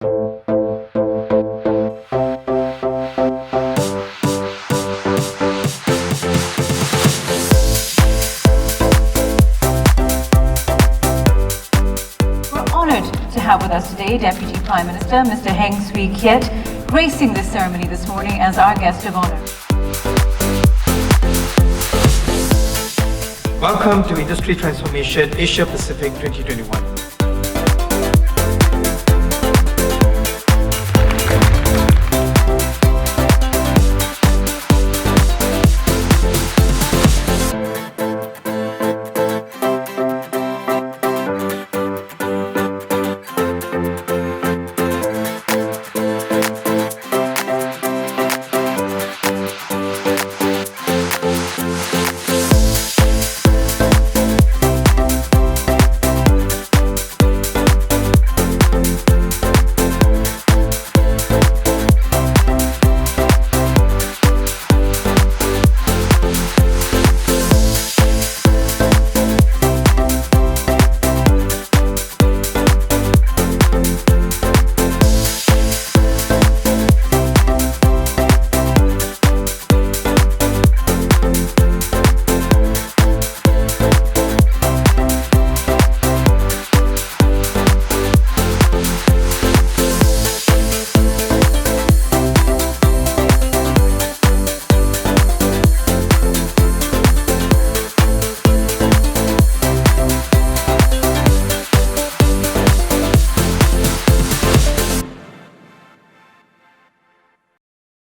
To have with us today Deputy Prime Minister Mr. Heng Swee Keat, gracing this ceremony this morning as our guest of honor. Welcome to Industry Transformation Asia Pacific 2021.